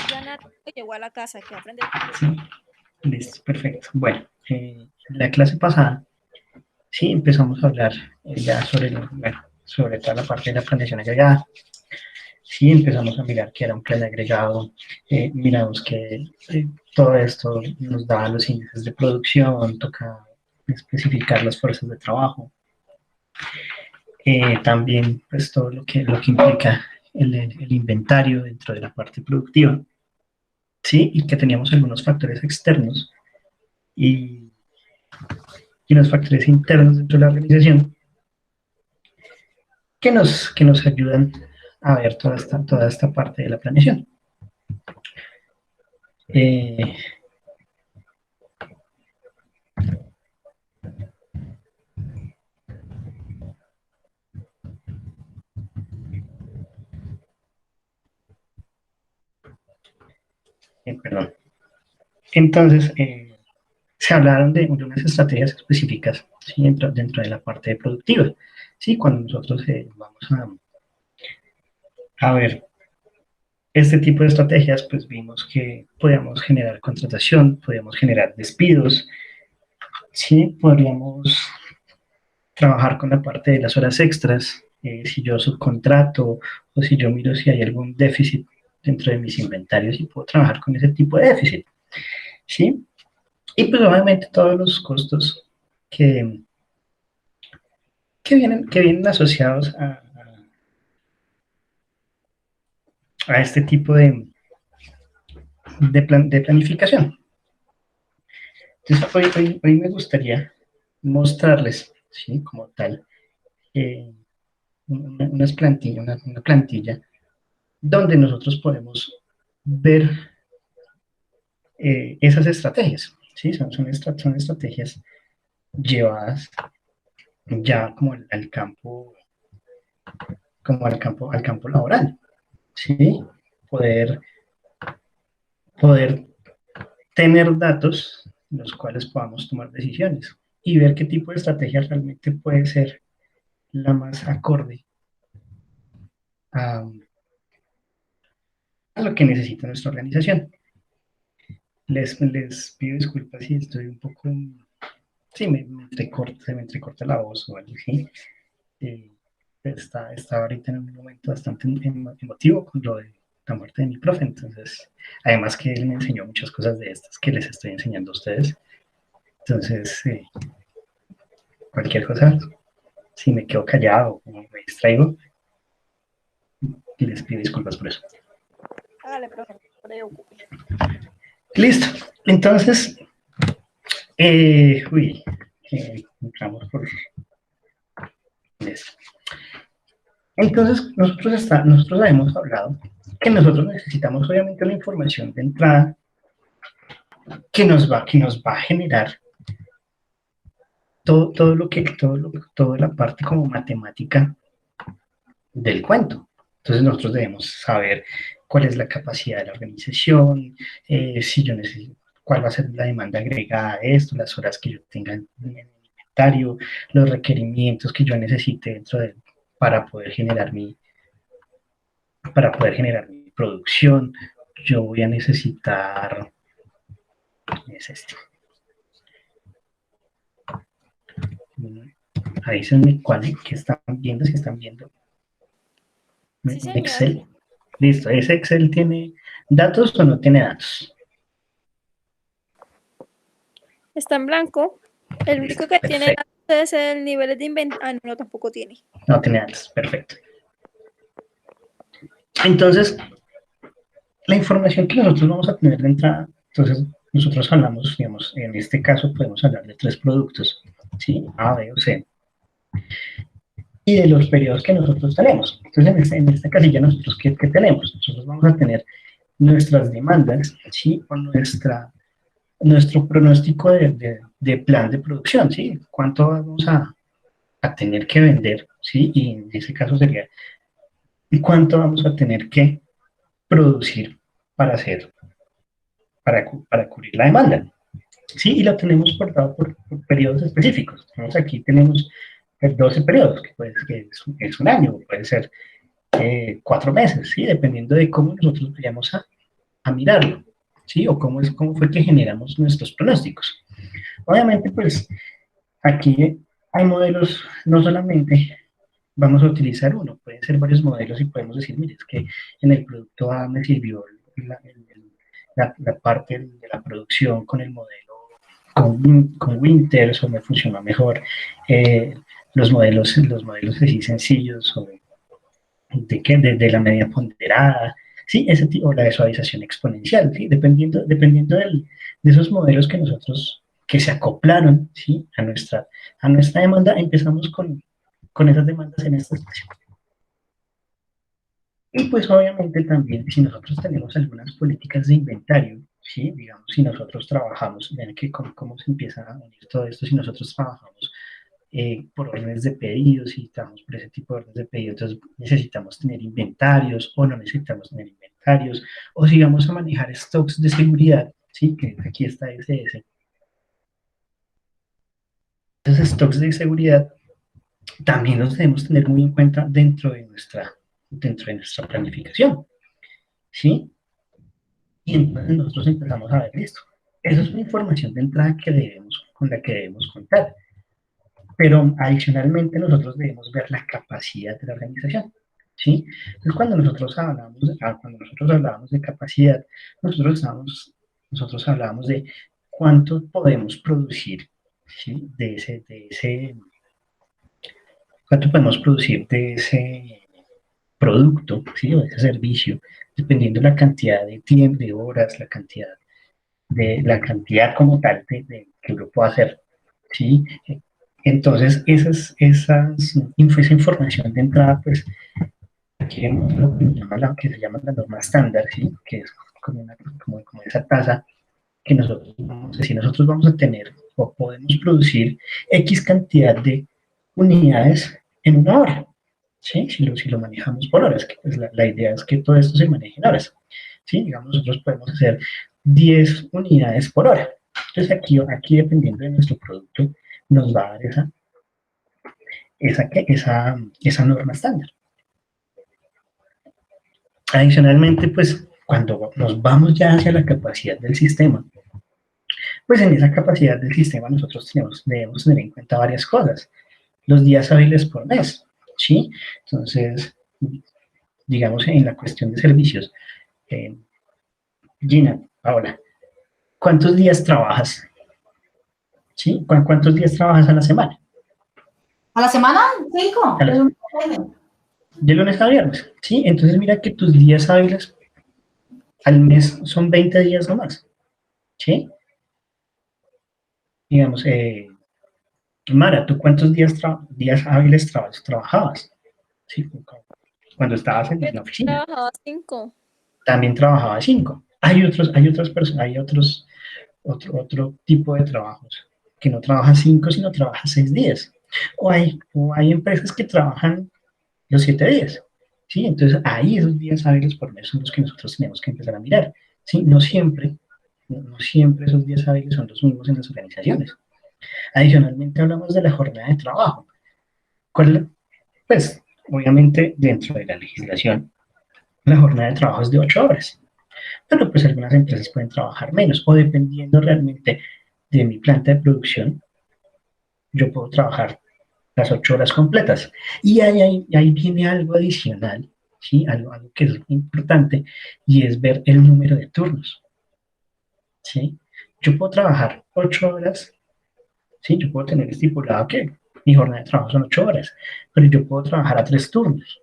Ya nada, llegó a la casa, que aprende. Sí, listo, perfecto. Bueno, la clase pasada, sí, empezamos a hablar ya sobre, bueno, sobre toda la parte de la planeación agregada. Sí, empezamos a mirar que era un plan agregado, miramos que todo esto nos daba los índices de producción, toca especificar las fuerzas de trabajo, también pues todo lo que implica el inventario dentro de la parte productiva, ¿sí? Y que teníamos algunos factores externos y, y unos factores internos dentro de la organización que nos ayudan a ver toda esta parte de la planeación. Eh, perdón. Entonces, se hablaron de unas estrategias específicas, ¿sí? dentro de la parte productiva. ¿Sí? Cuando nosotros vamos a ver este tipo de estrategias, pues vimos que podíamos generar contratación, podíamos generar despidos, ¿sí? Podríamos trabajar con la parte de las horas extras, si yo subcontrato o si yo miro si hay algún déficit dentro de mis inventarios y puedo trabajar con ese tipo de déficit, ¿sí? Y pues obviamente todos los costos que, que vienen asociados a este tipo de planificación. Entonces, hoy me gustaría mostrarles, ¿sí? Como tal, eh, una plantilla donde nosotros podemos ver esas estrategias, ¿sí? Son estrategias llevadas ya como al campo, al campo laboral, ¿sí? Poder, poder tener datos en los cuales podamos tomar decisiones y ver qué tipo de estrategia realmente puede ser la más acorde a, a lo que necesita nuestra organización. Les pido disculpas si estoy un poco, sí, se me entrecorta la voz o algo así. Eh, está ahorita en un momento bastante emotivo con lo de la muerte de mi profe, entonces, además que él me enseñó muchas cosas de estas que les estoy enseñando a ustedes, entonces, cualquier cosa, si me quedo callado o me distraigo, les pido disculpas por eso. Hágale, profe, no se preocupe. Listo, entonces, uy, entramos por eso. Entonces, nosotros habíamos hablado que nosotros necesitamos obviamente la información de entrada que nos va a generar toda la parte como matemática del cuento. Entonces nosotros debemos saber cuál es la capacidad de la organización, si yo necesito, cuál va a ser la demanda agregada de esto, las horas que yo tenga en el inventario, los requerimientos que yo necesite para poder generar mi producción. Yo voy a necesitar, es esto, avísenme cuál que están viendo, si están viendo Sí, un señor. Excel. Listo, ¿ese Excel tiene datos o no tiene datos? Está en blanco. El Listo, único que tiene perfecto. es el nivel de inventario. Ah, no, no, tampoco tiene. No tiene datos, perfecto. Entonces, la información que nosotros vamos a tener de entrada, entonces nosotros hablamos, digamos, en este caso podemos hablar de 3 productos, ¿sí? A, B o C, y de los periodos que nosotros tenemos. Entonces, en esta casilla, nosotros, ¿qué tenemos? Nosotros vamos a tener nuestras demandas, ¿sí? O nuestro pronóstico de plan de producción, ¿sí? ¿Cuánto vamos a tener que vender, ¿sí? Y en ese caso sería, ¿cuánto vamos a tener que producir para hacer, para cubrir la demanda? Sí, y lo tenemos portado por periodos específicos. Entonces aquí tenemos 12 periodos, que es un año, puede ser 4 meses, ¿sí? Dependiendo de cómo nosotros vayamos a mirarlo, ¿sí? O cómo fue que generamos nuestros pronósticos. Obviamente, pues, aquí hay modelos, no solamente vamos a utilizar uno, pueden ser varios modelos y podemos decir, mire, es que en el producto A me sirvió la parte de la producción con el modelo con Winters o me funcionó mejor los modelos así sencillos o de la media ponderada, sí, ese tipo, o la de suavización exponencial, ¿sí? Dependiendo de esos modelos que se acoplaron, ¿sí? a nuestra demanda, empezamos con esas demandas en esta estación. Y pues obviamente también si nosotros tenemos algunas políticas de inventario, ¿sí? Digamos, si nosotros trabajamos, vean que cómo se empieza a unir todo esto, si nosotros trabajamos por órdenes de pedidos, si estamos por ese tipo de órdenes de pedidos, entonces necesitamos tener inventarios o no necesitamos tener inventarios, o si vamos a manejar stocks de seguridad, ¿sí? Que aquí está ese. Esos stocks de seguridad también los debemos tener muy en cuenta dentro de nuestra planificación, ¿sí? Y entonces nosotros empezamos a ver esto. Esa es una información de entrada con la que debemos contar. Pero adicionalmente nosotros debemos ver la capacidad de la organización, ¿sí? Entonces cuando nosotros hablábamos de capacidad, nosotros hablábamos de cuánto podemos producir, ¿sí? Cuánto podemos producir de ese producto, ¿sí? O de ese servicio, dependiendo de la cantidad de tiempo, de horas, la cantidad como tal que uno pueda hacer, ¿sí? Entonces, esa información de entrada, pues, aquí vemos lo que se llama la norma estándar, ¿sí? Que es como esa tasa que nosotros vamos a tener o podemos producir X cantidad de unidades en una hora, ¿sí? Si lo manejamos por horas, que pues la idea es que todo esto se maneje en horas, ¿sí? Digamos, nosotros podemos hacer 10 unidades por hora. Entonces, aquí dependiendo de nuestro producto, nos va a dar esa norma estándar. Adicionalmente, pues cuando nos vamos ya hacia la capacidad del sistema, pues en esa capacidad del sistema nosotros debemos tener en cuenta varias cosas. Los días hábiles por mes, ¿sí? Entonces, digamos en la cuestión de servicios, Gina, Paola, ¿cuántos días trabajas? ¿Sí? ¿Cuántos días trabajas a la semana? ¿A la semana? 5. De lunes a viernes, ¿sí? Entonces mira que tus días hábiles al mes son 20 días nomás, ¿sí? Digamos, Mara, ¿tú cuántos días hábiles trabajabas? ¿Sí? Cuando estabas en la oficina. Trabajaba 5. También trabajaba 5. Hay otras personas, hay otro tipo de trabajos que no trabajan 5, sino trabajan 6 días. O hay empresas que trabajan los 7 días. ¿Sí? Entonces, ahí esos días hábiles por mes son los que nosotros tenemos que empezar a mirar. ¿Sí? No siempre esos días hábiles son los mismos en las organizaciones. Adicionalmente, hablamos de la jornada de trabajo. Pues, obviamente, dentro de la legislación, la jornada de trabajo es de 8 horas. Pero pues algunas empresas pueden trabajar menos, o dependiendo realmente de mi planta de producción, yo puedo trabajar las 8 horas completas. Y ahí viene algo adicional, ¿sí? Algo que es importante, y es ver el número de turnos, ¿sí? Yo puedo trabajar 8 horas, ¿sí? Yo puedo tener estipulado que mi jornada de trabajo son 8 horas, pero yo puedo trabajar a 3 turnos.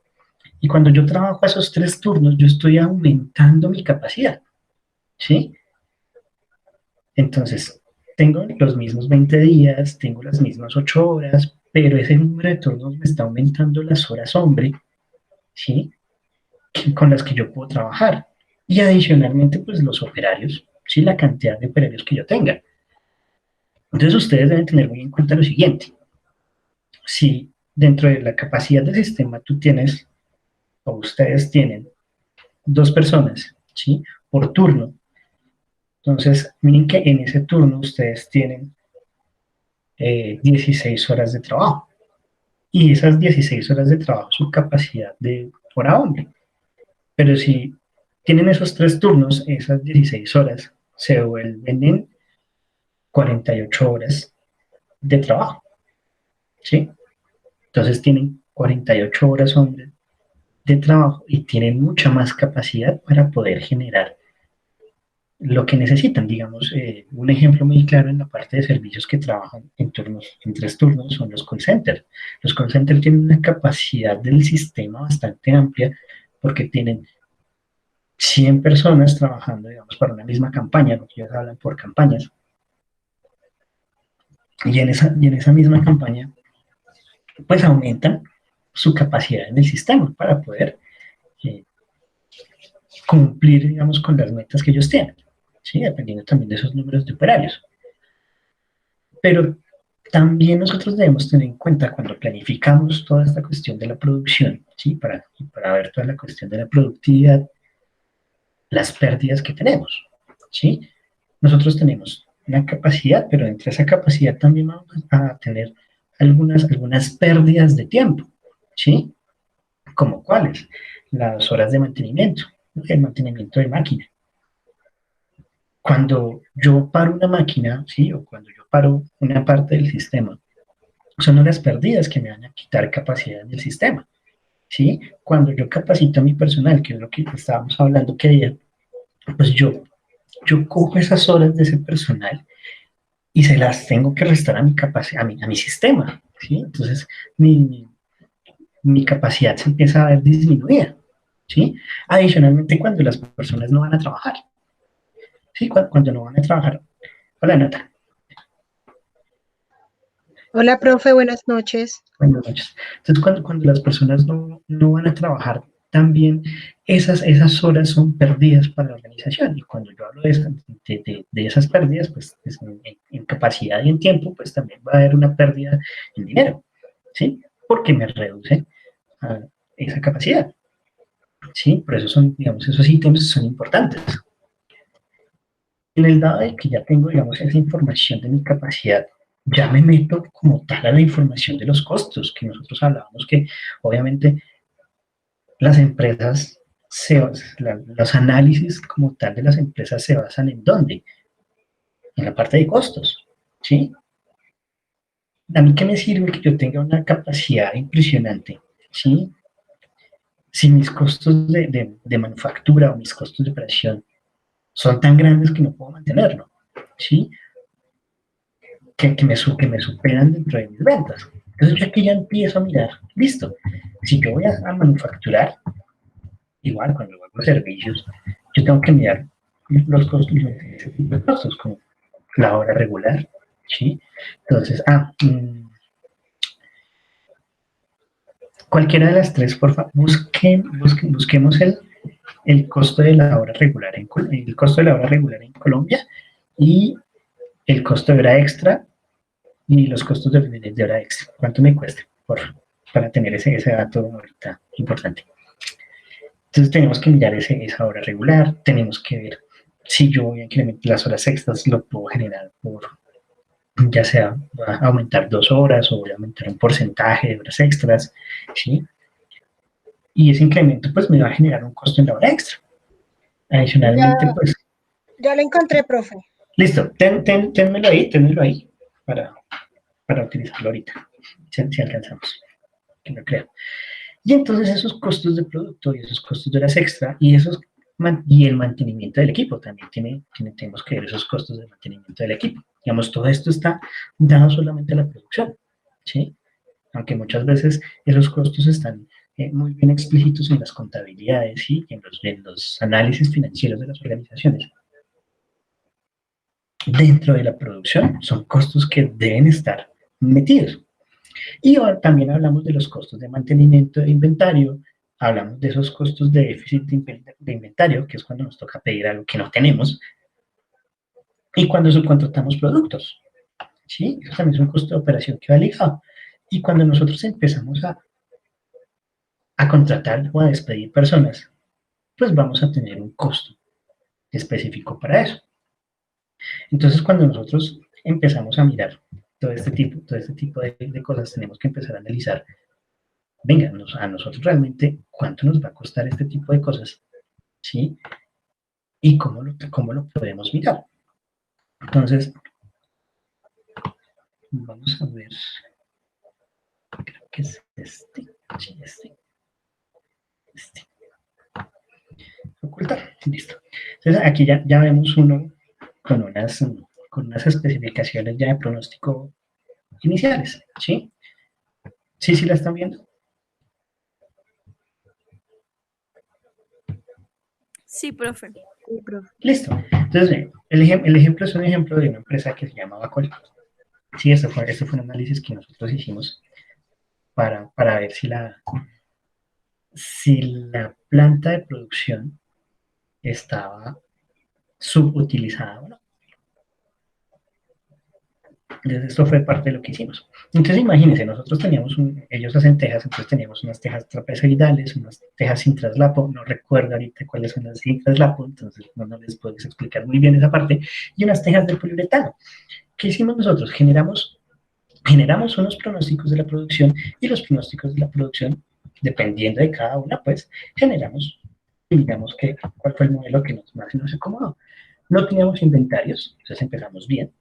Y cuando yo trabajo a esos 3 turnos, yo estoy aumentando mi capacidad, ¿sí? Entonces, tengo los mismos 20 días, tengo las mismas 8 horas, pero ese número de turnos me está aumentando las horas hombre, ¿sí? Con las que yo puedo trabajar. Y adicionalmente, pues los operarios, ¿sí? La cantidad de operarios que yo tenga. Entonces, ustedes deben tener muy en cuenta lo siguiente. Si dentro de la capacidad del sistema tú tienes, o ustedes tienen, 2 personas, ¿sí? Por turno. Entonces, miren que en ese turno ustedes tienen 16 horas de trabajo. Y esas 16 horas de trabajo, su capacidad hora hombre. Pero si tienen esos 3 turnos, esas 16 horas se vuelven en 48 horas de trabajo, ¿sí? Entonces tienen 48 horas hombres de trabajo y tienen mucha más capacidad para poder generar lo que necesitan. Digamos, un ejemplo muy claro en la parte de servicios que trabajan en 3 turnos son los call centers. Los call centers tienen una capacidad del sistema bastante amplia porque tienen 100 personas trabajando, digamos, para una misma campaña, lo que ellos hablan por campañas, y en esa misma campaña, pues aumentan su capacidad en el sistema para poder eh, cumplir, digamos, con las metas que ellos tienen, ¿sí? Dependiendo también de esos números de operarios. Pero también nosotros debemos tener en cuenta cuando planificamos toda esta cuestión de la producción, ¿sí? Para ver toda la cuestión de la productividad, las pérdidas que tenemos, ¿sí? Nosotros tenemos una capacidad, pero entre esa capacidad también vamos a tener algunas pérdidas de tiempo, ¿sí? ¿Como cuáles? Las horas de mantenimiento, el mantenimiento de máquina. Cuando yo paro una máquina, ¿sí? O cuando yo paro una parte del sistema, son horas perdidas que me van a quitar capacidad en el sistema, ¿sí? Cuando yo capacito a mi personal, que es lo que estábamos hablando que ayer, pues yo cojo esas horas de ese personal y se las tengo que restar a mi capacidad, a mi sistema, ¿sí? Entonces, mi capacidad se empieza a ver disminuida, ¿sí? Adicionalmente, cuando las personas no van a trabajar, ¿sí? Cuando no van a trabajar. Hola, Nata. Hola, profe, buenas noches. Buenas noches. Entonces, cuando las personas no van a trabajar, también esas horas son perdidas para la organización. Y cuando yo hablo de esas pérdidas, pues en capacidad y en tiempo, pues también va a haber una pérdida en dinero, ¿sí? Porque me reduce esa capacidad, ¿sí? Por eso son, digamos, esos ítems son importantes. En el dado de que ya tengo, digamos, esa información de mi capacidad, ya me meto como tal a la información de los costos, que nosotros hablábamos que obviamente las empresas, los análisis como tal de las empresas se basan en dónde, en la parte de costos, ¿sí? A mí qué me sirve que yo tenga una capacidad impresionante, ¿sí? Si mis costos de manufactura o mis costos de operación son tan grandes que no puedo mantenerlo, ¿sí? Que me superan dentro de mis ventas. Entonces, yo aquí ya empiezo a mirar, listo, si yo voy a manufacturar, igual cuando hago servicios, yo tengo que mirar los costos de ese tipo de costos, como la hora regular, ¿sí? Entonces, cualquiera de las tres, por favor, busquemos el costo de la hora regular el costo de la hora regular en Colombia y el costo de hora extra y los costos de hora extra. ¿Cuánto me cuesta? Para tener ese dato ahorita importante. Entonces tenemos que mirar esa hora regular, tenemos que ver si yo voy a incrementar las horas extras, lo puedo generar por, ya sea voy a aumentar 2 horas o voy a aumentar un porcentaje de horas extras, ¿sí? Y ese incremento pues me va a generar un costo en la hora extra. Adicionalmente, pues... Ya lo encontré, profe. Listo, ténmelo ahí para utilizarlo ahorita, si alcanzamos, que no creo. Y entonces esos costos de producto y esos costos de horas extra y el mantenimiento del equipo también tenemos que ver esos costos de mantenimiento del equipo. Digamos, todo esto está dado solamente a la producción, ¿sí? Aunque muchas veces esos costos están muy bien explícitos en las contabilidades y en los análisis financieros de las organizaciones. Dentro de la producción son costos que deben estar metidos. Y ahora también hablamos de los costos de mantenimiento de inventario, hablamos de esos costos de déficit de inventario, que es cuando nos toca pedir algo que no tenemos, y cuando subcontratamos productos, ¿sí? Eso también es un costo de operación que va ligado. Y cuando nosotros empezamos a contratar o a despedir personas, pues vamos a tener un costo específico para eso. Entonces, cuando nosotros empezamos a mirar todo este tipo de cosas, tenemos que empezar a analizar venga, a nosotros realmente, ¿cuánto nos va a costar este tipo de cosas? ¿Sí? ¿Y cómo lo podemos mirar? Entonces, vamos a ver, creo que es sí, este, ocultar, listo. Entonces, aquí ya vemos uno con unas especificaciones ya de pronóstico iniciales, ¿sí? Sí, la están viendo. Sí, profe. Sí, profe. Listo. Entonces, el ejemplo es un ejemplo de una empresa que se llama Bacol. Sí, esto fue un análisis que nosotros hicimos para ver si la planta de producción estaba subutilizada o no. Entonces, esto fue parte de lo que hicimos. Entonces, imagínense, nosotros teníamos, ellos hacen tejas, entonces teníamos unas tejas trapezoidales, unas tejas sin traslapo, no recuerdo ahorita cuáles son las sin traslapo, entonces no les puedo explicar muy bien esa parte, y unas tejas de poliuretano. ¿Qué hicimos nosotros? Generamos unos pronósticos de la producción, y los pronósticos de la producción, dependiendo de cada una, pues, generamos, y digamos cuál fue el modelo que más nos acomodó. No teníamos inventarios, entonces empezamos bien,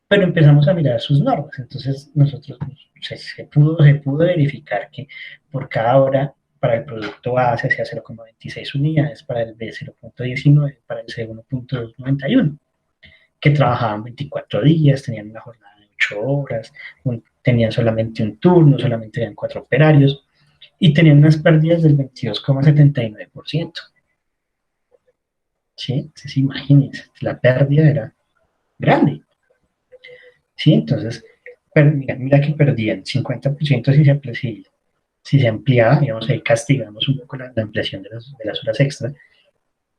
pero empezamos a mirar sus normas. Entonces, nosotros se pudo verificar que por cada hora para el producto A se hacía 0,26 unidades, para el B 0,19, para el C 1,91, que trabajaban 24 días, tenían una jornada de 8 horas, tenían solamente un turno, solamente tenían 4 operarios, y tenían unas pérdidas del 22,79%. ¿Sí? Entonces, imagínense, la pérdida era grande. ¿Sí? Entonces, mira que perdían 50% si se ampliaba, digamos, ahí castigamos un poco la ampliación de las horas extra.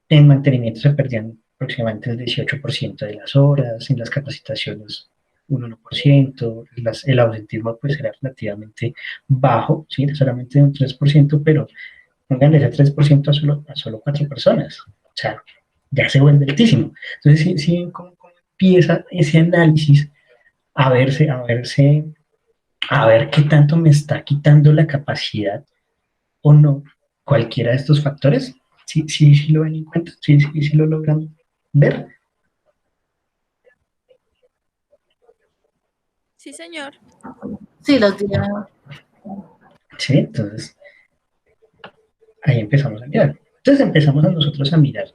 En mantenimiento se perdían aproximadamente el 18% de las horas, en las capacitaciones un 1%, el ausentismo pues era relativamente bajo, ¿sí? Solamente un 3%, pero pónganle ese 3% a solo 4 personas, o sea, ya se vuelve altísimo. Entonces, ¿sí, cómo empieza ese análisis a ver qué tanto me está quitando la capacidad o no cualquiera de estos factores? Sí lo ven en cuenta, sí lo logran ver. Sí, señor. Sí, los días. Sí, entonces ahí empezamos a mirar. Entonces empezamos a nosotros a mirar,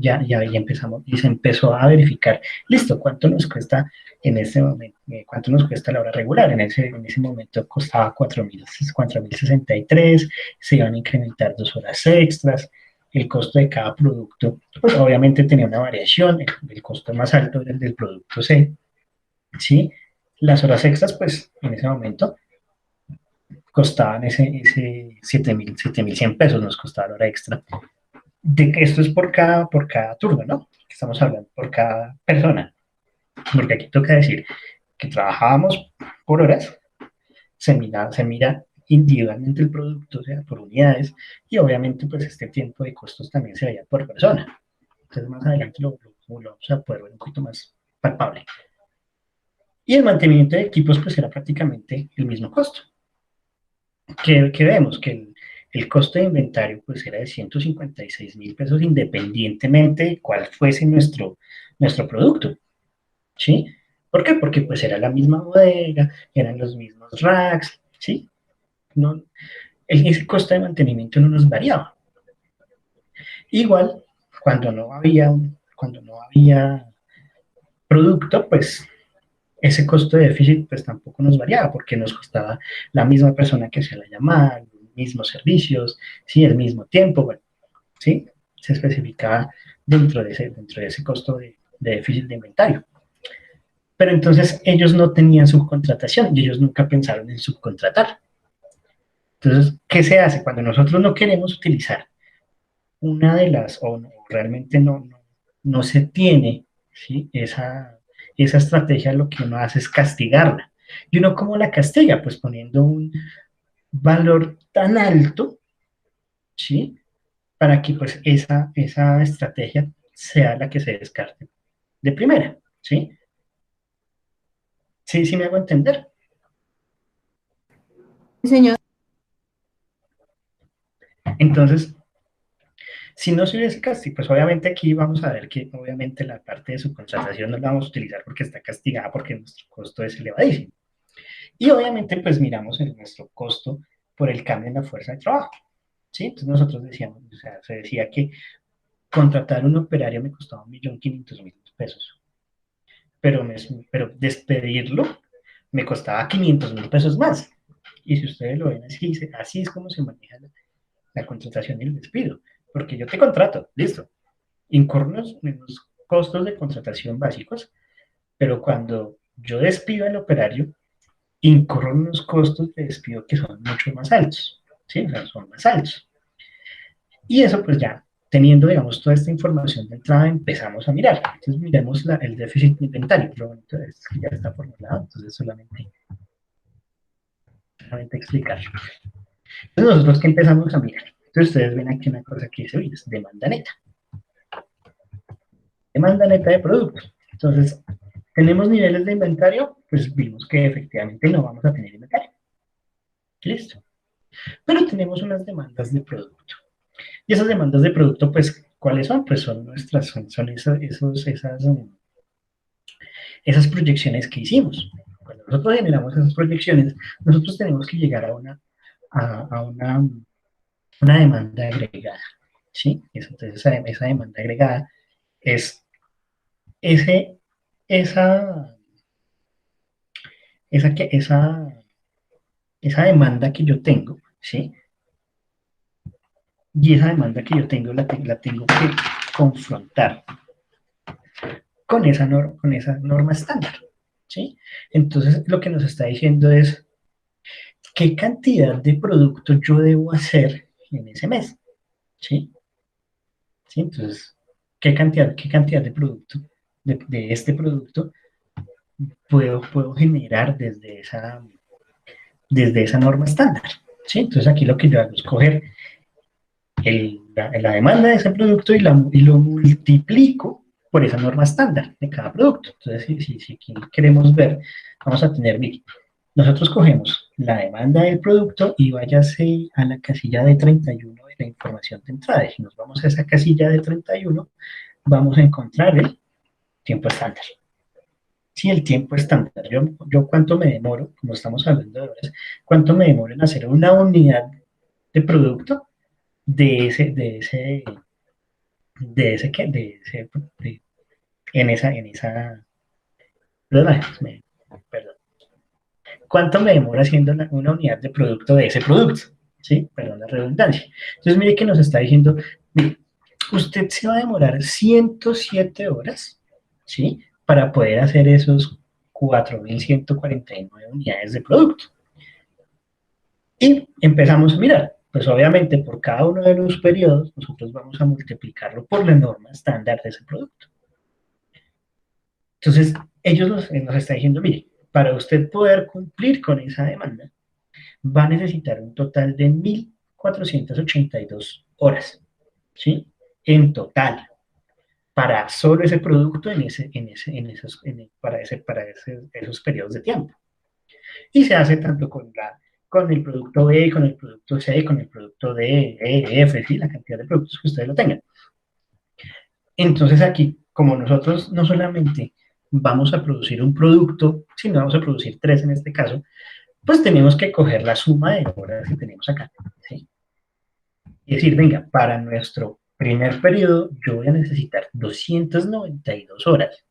ya empezamos, y se empezó a verificar, listo, ¿cuánto nos cuesta en este momento? ¿Cuánto nos cuesta la hora regular? En ese momento costaba 4.063, se iban a incrementar 2 horas extras, el costo de cada producto, pues obviamente tenía una variación, el costo más alto era el del producto C, ¿sí? Las horas extras, pues en ese momento costaban ese 7.100 pesos, nos costaba la hora extra. De que esto es por cada turno, ¿no? Estamos hablando por cada persona, porque aquí toca decir que trabajábamos por horas, se mira individualmente el producto, o sea, por unidades, y obviamente pues este tiempo de costos también se veía por persona. Entonces más adelante lo vamos a poder ver un poquito más palpable. Y el mantenimiento de equipos pues era prácticamente el mismo costo. Que vemos que el costo de inventario pues era de 156.000 pesos independientemente de cuál fuese nuestro producto, ¿sí? ¿Por qué? Porque pues era la misma bodega, eran los mismos racks, ¿sí? No, ese costo de mantenimiento no nos variaba. Igual, cuando no había producto, pues ese costo de déficit pues tampoco nos variaba porque nos costaba la misma persona que hacía la llamada, los mismos servicios, ¿sí? El mismo tiempo, bueno, ¿sí? Se especificaba dentro de ese costo de déficit de inventario. Pero entonces ellos no tenían subcontratación y ellos nunca pensaron en subcontratar. Entonces, ¿qué se hace? Cuando nosotros no queremos utilizar una de las, o no, realmente no se tiene, ¿sí? Esa estrategia, lo que uno hace es castigarla. ¿Y uno cómo la castiga? Pues poniendo un valor tan alto, ¿sí? Para que pues esa estrategia sea la que se descarte de primera, ¿sí? Sí me hago entender. Sí, señor. Entonces, si no se hubiese castigo, pues obviamente aquí vamos a ver que obviamente la parte de su contratación no la vamos a utilizar porque está castigada porque nuestro costo es elevadísimo. Y obviamente pues miramos nuestro costo por el cambio en la fuerza de trabajo. ¿Sí? Entonces nosotros decíamos, o sea, se decía que contratar un operario me costaba 1.500.000 pesos, pero, pero despedirlo me costaba 500.000 pesos más. Y si ustedes lo ven así, así es como se maneja la contratación y el despido, porque yo te contrato, listo, incurro en los costos de contratación básicos, pero cuando yo despido al operario, incurro en unos costos de despido que son mucho más altos, ¿sí? O sea, son más altos. Y eso pues ya, teniendo, digamos, toda esta información de entrada, empezamos a mirar. Entonces miremos el déficit de inventario. Lo bonito es que ya está formulado, entonces solamente explicarlo. Entonces nosotros que empezamos a mirar. Entonces ustedes ven aquí una cosa que dice, oye, es demanda neta. Demanda neta de productos. Entonces, ¿tenemos niveles de inventario? Pues vimos que efectivamente no vamos a tener inventario. Listo. Pero tenemos unas demandas de producto. Y esas demandas de producto, pues, ¿cuáles son? Pues son nuestras, son esas proyecciones que hicimos. Cuando nosotros generamos esas proyecciones, nosotros tenemos que llegar a una demanda agregada. ¿Sí? Entonces, esa demanda agregada es ese, esa, esa, esa demanda que yo tengo, ¿sí? Y esa demanda que yo tengo la tengo que confrontar con esa norma estándar, ¿sí? Entonces, lo que nos está diciendo es qué cantidad de producto yo debo hacer en ese mes, ¿sí? ¿Sí? Entonces, qué cantidad de producto, de este producto, puedo generar desde esa norma estándar, ¿sí? Entonces, aquí lo que yo hago es coger la demanda de ese producto y lo multiplico por esa norma estándar de cada producto. Entonces, si aquí queremos ver, vamos a tener, mire, nosotros cogemos la demanda del producto y váyase a la casilla de 31 de la información de entrada. Si nos vamos a esa casilla de 31, vamos a encontrar el tiempo estándar. Si el tiempo estándar, yo cuánto me demoro, como estamos hablando de horas, cuánto me demoro en hacer una unidad de producto de ese, ¿qué? Perdón, perdón. ¿Cuánto me demora haciendo una unidad de producto de ese producto? ¿Sí? Perdón la redundancia. Entonces, mire que nos está diciendo, mire, usted se va a demorar 107 horas, ¿sí? Para poder hacer esos 4.149 unidades de producto. Y empezamos a mirar, pues obviamente por cada uno de los periodos nosotros vamos a multiplicarlo por la norma estándar de ese producto. Entonces, ellos nos están diciendo, mire, para usted poder cumplir con esa demanda, va a necesitar un total de 1.482 horas, ¿sí? En total, para solo ese producto esos periodos de tiempo. Y se hace tanto con el producto B, con el producto C, con el producto D, E, F, ¿sí? La cantidad de productos que ustedes lo tengan. Entonces aquí, como nosotros no solamente vamos a producir un producto, sino vamos a producir tres en este caso, pues tenemos que coger la suma de horas que tenemos acá, ¿sí? Y decir, venga, para nuestro primer periodo yo voy a necesitar 292 horas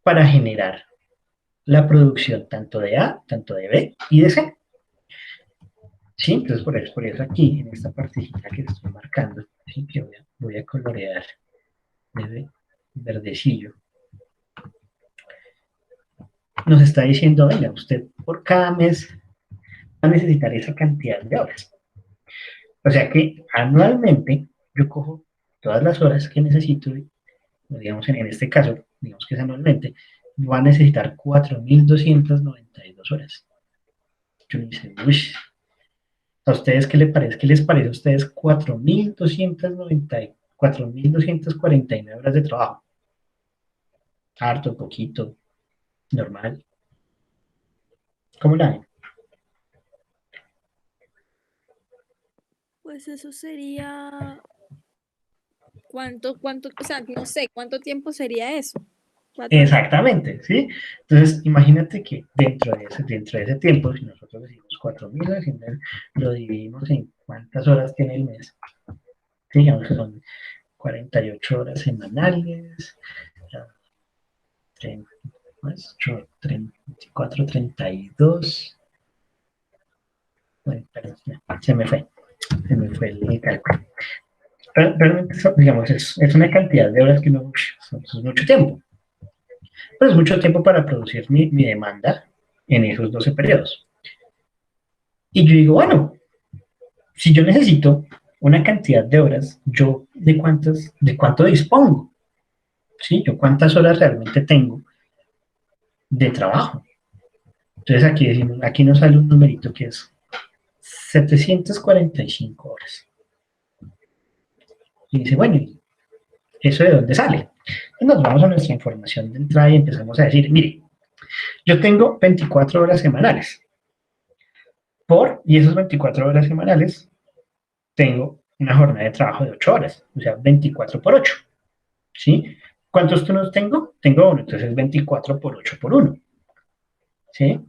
para generar la producción tanto de A, tanto de B y de C. Sí, entonces por eso aquí, en esta partecita que estoy marcando, ¿sí? Que voy a colorear de verdecillo, nos está diciendo, venga, usted por cada mes va a necesitar esa cantidad de horas. O sea que anualmente yo cojo todas las horas que necesito, digamos en este caso, digamos que es anualmente, va a necesitar 4.292 horas. Yo me dice, uy, ¿a ustedes qué les parece? ¿Qué les parece a ustedes 4.249 horas de trabajo? Harto, poquito, normal. ¿Cómo la ven? Pues eso sería... ¿Cuánto, o sea, no sé, cuánto tiempo sería eso? 4 años. Exactamente, ¿sí? Entonces, imagínate que dentro de ese tiempo, si nosotros decimos 4.000, al final lo dividimos en cuántas horas tiene el mes. Sí, digamos que son 48 horas semanales, 30, 34, 32. Bueno, perdón, se me fue el cálculo. Realmente, digamos, es una cantidad de horas que no, es mucho tiempo. Pero es mucho tiempo para producir mi demanda en esos 12 periodos. Y yo digo, bueno, si yo necesito una cantidad de horas, ¿yo de cuánto dispongo? ¿Sí? ¿Yo cuántas horas realmente tengo de trabajo? Entonces aquí nos sale un numerito que es 745 horas. Y dice, bueno, ¿eso de dónde sale? Y nos vamos a nuestra información de entrada y empezamos a decir, mire, yo tengo 24 horas semanales. Y esas 24 horas semanales tengo una jornada de trabajo de 8 horas, o sea, 24 por 8. ¿Sí? ¿Cuántos turnos tengo? Tengo uno, entonces 24 por 8 por 1. ¿Sí?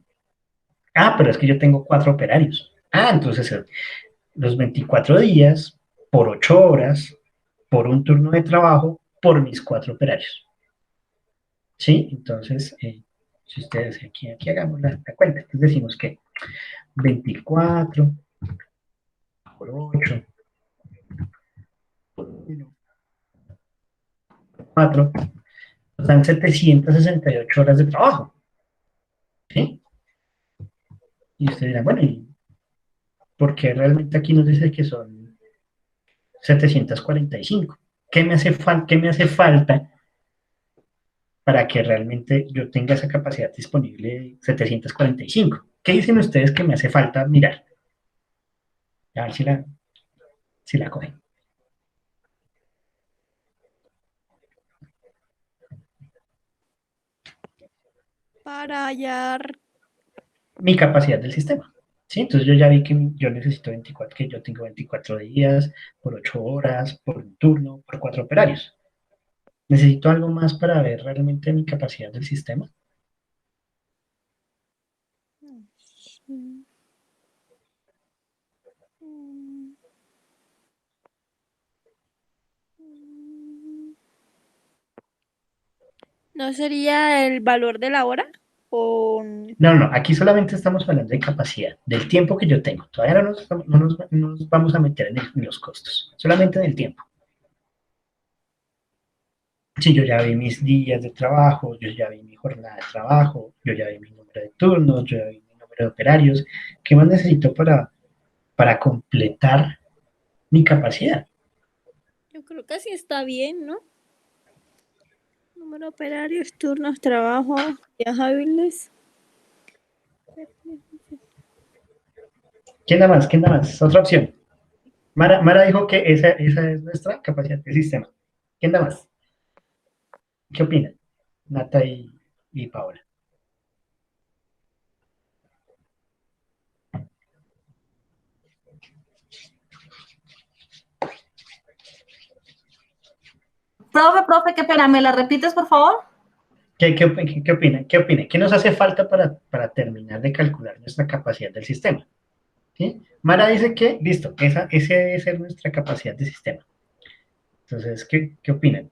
Pero es que yo tengo 4 operarios. Entonces los 24 días por 8 horas por un turno de trabajo por mis 4 operarios. ¿Sí? Entonces, si ustedes aquí hagamos la cuenta, entonces decimos que 24 por 8 por 1 por 4 nos dan 768 horas de trabajo. ¿Sí? Y ustedes dirán, bueno, ¿y por qué realmente aquí nos dice que son 745? ¿Qué me hace falta para que realmente yo tenga esa capacidad disponible de 745? ¿Qué dicen ustedes que me hace falta mirar? A ver si la cogen. Para hallar... Mi capacidad del sistema. ¿Sí? Entonces yo ya vi que yo necesito 24, que yo tengo 24 días, por 8 horas, por un turno, por 4 operarios. ¿Necesito algo más para ver realmente mi capacidad del sistema? ¿No sería el valor de la hora? O... No, aquí solamente estamos hablando de capacidad, del tiempo que yo tengo. Todavía no nos vamos a meter en los costos, solamente en el tiempo. Sí, yo ya vi mis días de trabajo, yo ya vi mi jornada de trabajo, yo ya vi mi número de turnos, yo ya vi mi número de operarios. ¿Qué más necesito para completar mi capacidad? Yo creo que así está bien, ¿no? Número de operarios, turnos, trabajo, días hábiles. ¿Quién da más? ¿Quién da más? Otra opción. Mara dijo que esa es nuestra capacidad de sistema. ¿Quién da más? ¿Qué opinan? Nata y Paola. Profe, qué pena, ¿me la repites, por favor? ¿Qué opinan? ¿Qué opinan? ¿Qué nos hace falta para terminar de calcular nuestra capacidad del sistema? ¿Sí? Mara dice que, listo, esa debe ser nuestra capacidad de sistema. Entonces, ¿qué opinan?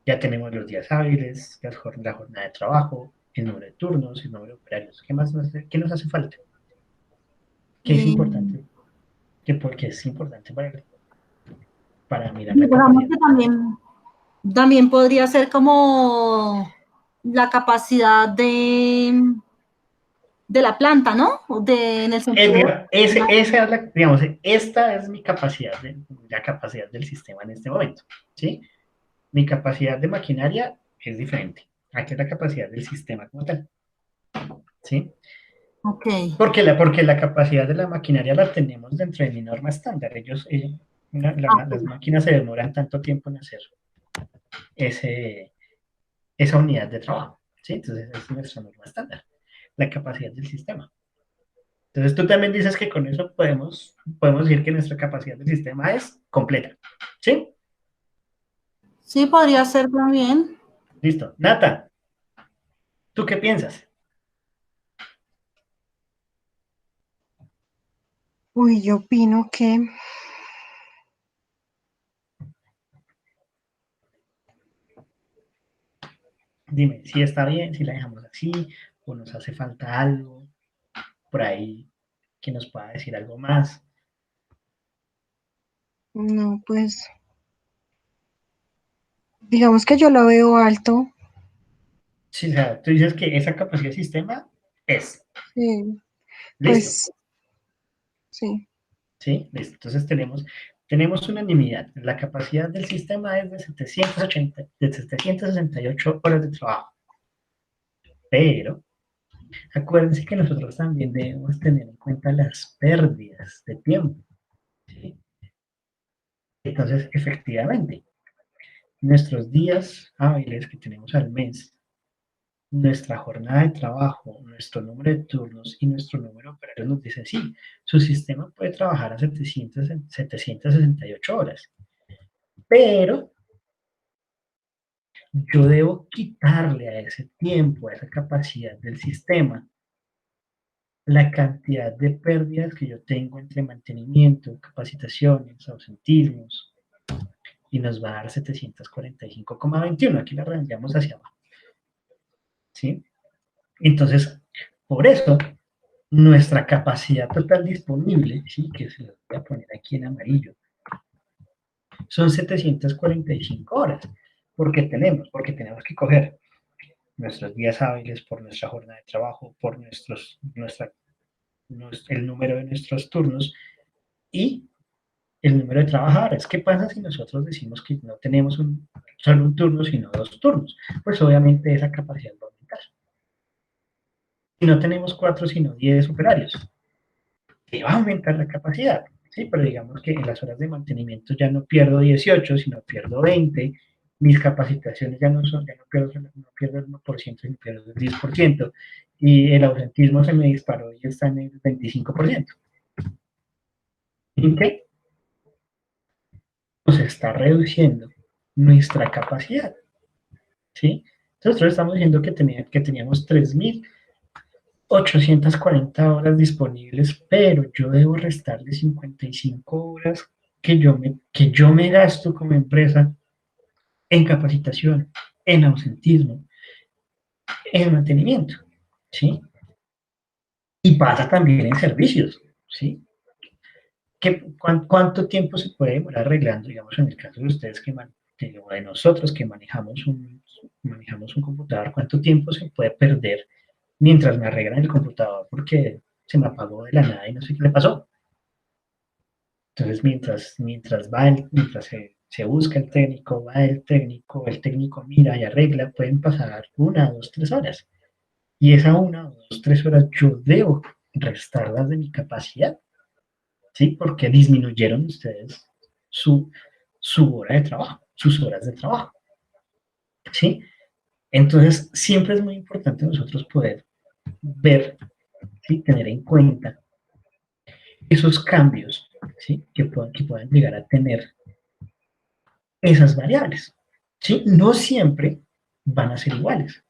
Ya tenemos los días hábiles, la jornada de trabajo, el número de turnos, el número de operarios. ¿Qué nos hace falta? ¿Qué es Eh, importante? Porque es importante para mirar la digamos capacidad. que también podría ser como la capacidad de la planta, ¿no? En el sentido... Esa es digamos, esta es mi capacidad, la capacidad del sistema en este momento, ¿sí? Mi capacidad de maquinaria es diferente. Aquí es la capacidad del sistema como tal, ¿sí? Ok. Porque la capacidad de la maquinaria la tenemos dentro de mi norma estándar. Las Ok. máquinas se demoran tanto tiempo en hacer esa unidad de trabajo, ¿sí? Entonces, esa es nuestra norma estándar, la capacidad del sistema. Entonces tú también dices que con eso podemos decir que nuestra capacidad del sistema es completa. ¿Sí? Sí, podría ser también. Listo. Nata, ¿tú qué piensas? Uy, yo opino que Dime, si está bien, si la dejamos así, o nos hace falta algo por ahí que nos pueda decir algo más. no, pues digamos que yo lo veo alto. Sí, o sea, tú dices que esa capacidad de sistema es. Sí, Listo. pues sí. ¿Sí? Listo. Entonces tenemos unanimidad. La capacidad del sistema es de 768 horas de trabajo. Pero acuérdense que nosotros también debemos tener en cuenta las pérdidas de tiempo. ¿Sí? Entonces, efectivamente, nuestros días hábiles que tenemos al mes, nuestra jornada de trabajo, nuestro número de turnos y nuestro número de operarios nos dicen, sí, su sistema puede trabajar a 768 horas, pero yo debo quitarle a ese tiempo, a esa capacidad del sistema, la cantidad de pérdidas que yo tengo entre mantenimiento, capacitaciones, ausentismos, y nos va a dar 745,21. Aquí la redondeamos hacia abajo. ¿Sí? Entonces, por eso, nuestra capacidad total disponible, ¿sí? Que se lo voy a poner aquí en amarillo, son 745 horas. Porque tenemos que coger nuestros días hábiles por nuestra jornada de trabajo, por el número de nuestros turnos y el número de trabajadores. ¿Qué pasa si nosotros decimos que no tenemos solo un turno, sino dos turnos? Pues obviamente esa capacidad va a aumentar. Si no tenemos 4, sino 10 operarios, que va a aumentar la capacidad. Sí, pero digamos que en las horas de mantenimiento ya no pierdo 18, sino pierdo 20. Mis capacitaciones ya no pierdo el 1%, sino pierdo el 10%. Y el ausentismo se me disparó y está en el 25%. ¿En qué? Nos está reduciendo nuestra capacidad. ¿Sí? Nosotros estamos diciendo que teníamos 3.840 horas disponibles, pero yo debo restarle 55 horas que yo me gasto como empresa en capacitación, en ausentismo, en mantenimiento, ¿sí? Y pasa también en servicios, ¿sí? ¿Cuánto tiempo se puede demorar arreglando, digamos, en el caso de ustedes o de nosotros que manejamos un computador, cuánto tiempo se puede perder mientras me arreglan el computador porque se me apagó de la nada y no sé qué le pasó? Entonces, mientras se busca el técnico mira y arregla, pueden pasar 1, 2, 3 horas. Y esa 1, 2, 3 horas yo debo restarlas de mi capacidad, ¿sí? Porque disminuyeron ustedes su, su hora de trabajo, sus horas de trabajo, ¿sí? Entonces, siempre es muy importante nosotros poder ver, ¿sí? Tener en cuenta esos cambios, ¿sí? Que puedan llegar a tener esas variables, ¿sí? No siempre van a ser iguales.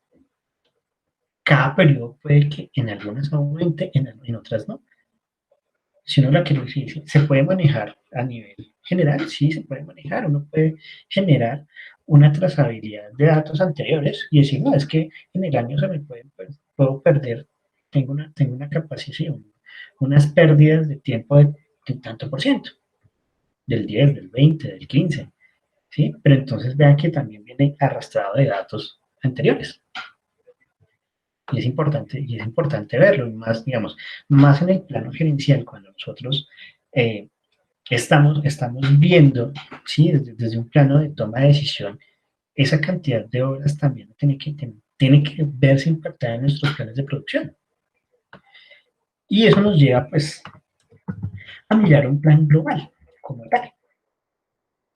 Cada periodo puede que en algunas aumente, en otras no. Si uno la quiere decir, se puede manejar a nivel general, sí, se puede manejar. Uno puede generar una trazabilidad de datos anteriores y decir, no, es que en el año puedo perder, tengo una capacidad, sí, unas pérdidas de tiempo de tanto por ciento, del 10, del 20, del 15. ¿Sí? Pero entonces vean que también viene arrastrado de datos anteriores. Y es importante verlo, y más, digamos, más en el plano gerencial, cuando nosotros estamos viendo, ¿sí? Desde un plano de toma de decisión, esa cantidad de horas también tiene que verse impactada en nuestros planes de producción. Y eso nos lleva, pues, a mirar un plan global, como tal.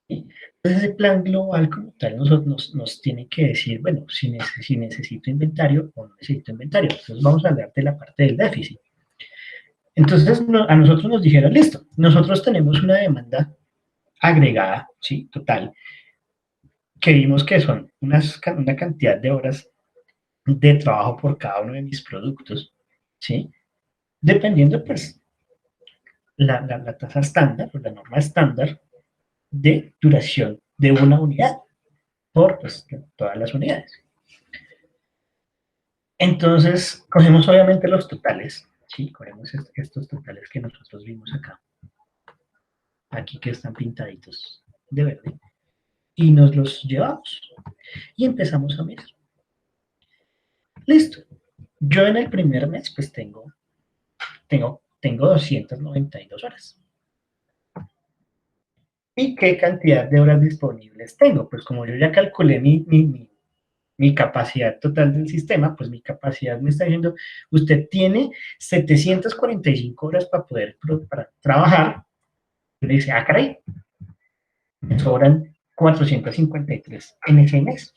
¿Sí? Entonces, ese plan global como tal nos tiene que decir, bueno, si necesito inventario o no necesito inventario. Entonces, vamos a hablar de la parte del déficit. Entonces a nosotros nos dijeron, listo, nosotros tenemos una demanda agregada, ¿sí? Total, que vimos que son una cantidad de horas de trabajo por cada uno de mis productos, ¿sí? Dependiendo, pues, la tasa estándar o la norma estándar de duración de una unidad por pues, todas las unidades. Entonces, cogemos obviamente los totales, ¿sí? Cogemos estos totales que nosotros vimos acá, aquí que están pintaditos de verde, y nos los llevamos y empezamos a mirar. Listo. Yo en el primer mes, pues tengo 292 horas. ¿Y qué cantidad de horas disponibles tengo? Pues como yo ya calculé mi capacidad total del sistema, pues mi capacidad me está diciendo, usted tiene 745 horas para trabajar. Y le dice, ah, caray, me sobran 453 en ese mes.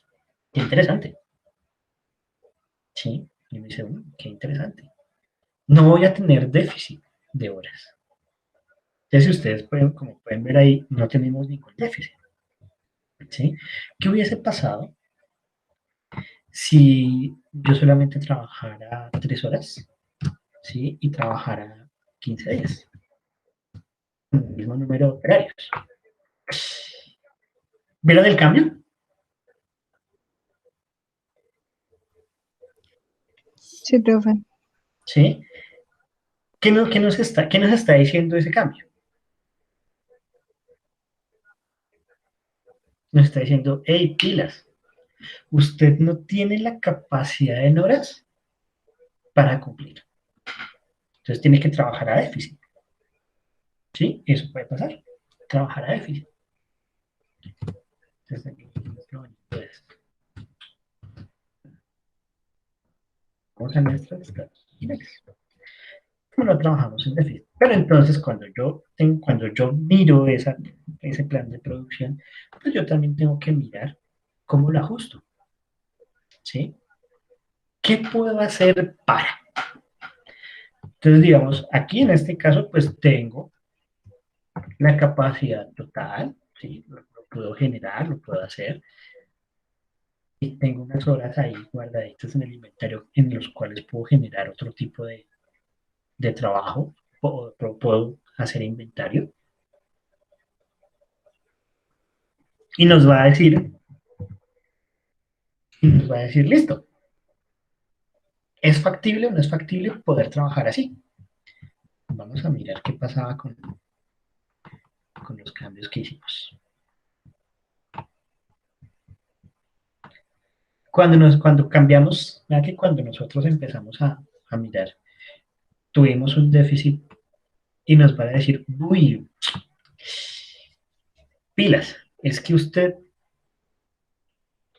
Qué interesante. Sí, y me dice, qué interesante. No voy a tener déficit de horas. Entonces, ustedes pueden, como pueden ver ahí, no tenemos ningún déficit. ¿Sí? ¿Qué hubiese pasado si yo solamente trabajara 3 horas, ¿sí? Y trabajara 15 días? El mismo número de operarios. ¿Vieron el cambio? Sí, profe. ¿Sí? ¿Qué nos está diciendo ese cambio? Nos está diciendo, hey, pilas, usted no tiene la capacidad en horas para cumplir. Entonces tiene que trabajar a déficit. ¿Sí? Eso puede pasar. Trabajar a déficit. Entonces, aquí es lo bonito de esto. Vamos a nuestras estadísticas. No trabajamos en déficit. Pero entonces cuando yo miro ese plan de producción, pues yo también tengo que mirar cómo lo ajusto. ¿Sí? ¿Qué puedo hacer para? Entonces, digamos, aquí en este caso, pues tengo la capacidad total, ¿sí? Lo puedo generar, lo puedo hacer. Y tengo unas horas ahí guardaditas en el inventario en los cuales puedo generar otro tipo de trabajo, puedo hacer inventario. Y nos va a decir, listo, ¿es factible o no es factible poder trabajar así? Vamos a mirar qué pasaba con los cambios que hicimos. Cuando cambiamos, ¿verdad? Que cuando nosotros empezamos a mirar, tuvimos un déficit y nos va a decir, uy, pilas, es que usted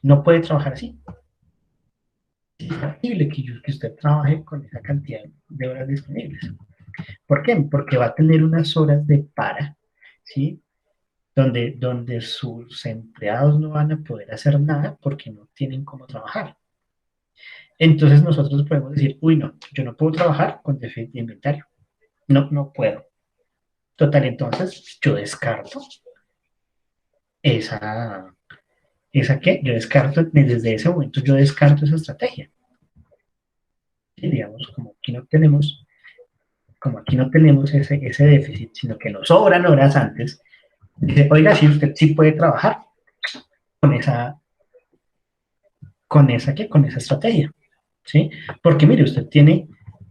no puede trabajar así. Es factible que usted trabaje con esa cantidad de horas disponibles. ¿Por qué? Porque va a tener unas horas de para, ¿sí? Donde sus empleados no van a poder hacer nada porque no tienen cómo trabajar. Entonces nosotros podemos decir, uy, no, yo no puedo trabajar con déficit de inventario. No puedo. Total, entonces yo descarto ¿esa qué? Yo descarto, desde ese momento yo descarto esa estrategia. Y digamos, como aquí no tenemos ese déficit, sino que nos sobran horas antes, dice, oiga, sí, usted sí puede trabajar con con esa estrategia, ¿sí? Porque mire, usted tiene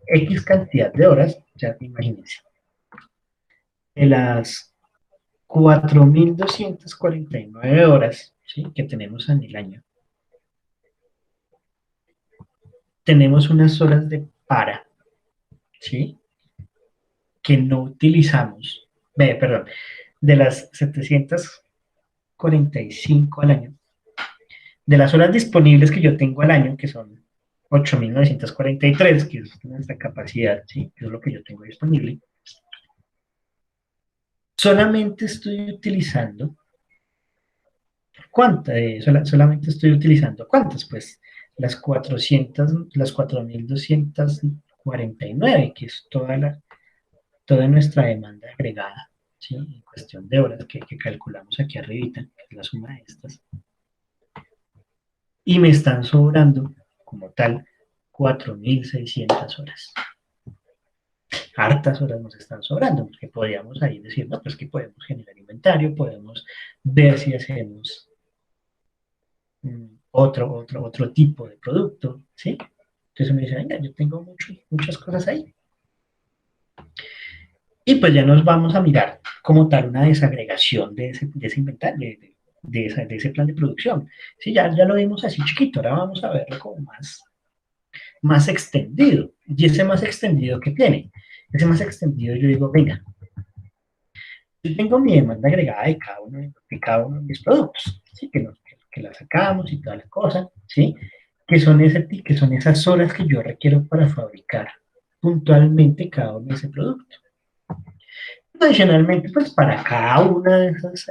X cantidad de horas, ya imagínense, de las 4.249 horas, ¿sí? Que tenemos en el año, tenemos unas horas de para, ¿sí? Que no utilizamos, perdón, de las 745 al año, de las horas disponibles que yo tengo al año, que son 8.943, que es nuestra capacidad, ¿sí? Que es lo que yo tengo disponible, solamente estoy utilizando, solamente estoy utilizando, ¿cuántas? Pues las 4.249, que es toda toda nuestra demanda agregada, ¿sí? En cuestión de horas que calculamos aquí arribita, que es la suma de estas, y me están sobrando, como tal, 4.600 horas. Hartas horas nos están sobrando, porque podríamos ahí decir, no, pues que podemos generar inventario, podemos ver si hacemos otro tipo de producto, ¿sí? Entonces uno dice, venga, yo tengo muchas cosas ahí. Y pues ya nos vamos a mirar como tal una desagregación de ese inventario, de ese plan de producción. Sí, ya lo vimos así chiquito, ahora vamos a verlo como más extendido. Y ese más extendido que tiene, ese más extendido yo digo, venga, yo tengo mi demanda agregada de cada uno de mis productos, ¿sí? Que la sacamos y todas las cosas, ¿sí? Que son esas horas que yo requiero para fabricar puntualmente cada uno de ese producto. Adicionalmente, pues para cada una de esos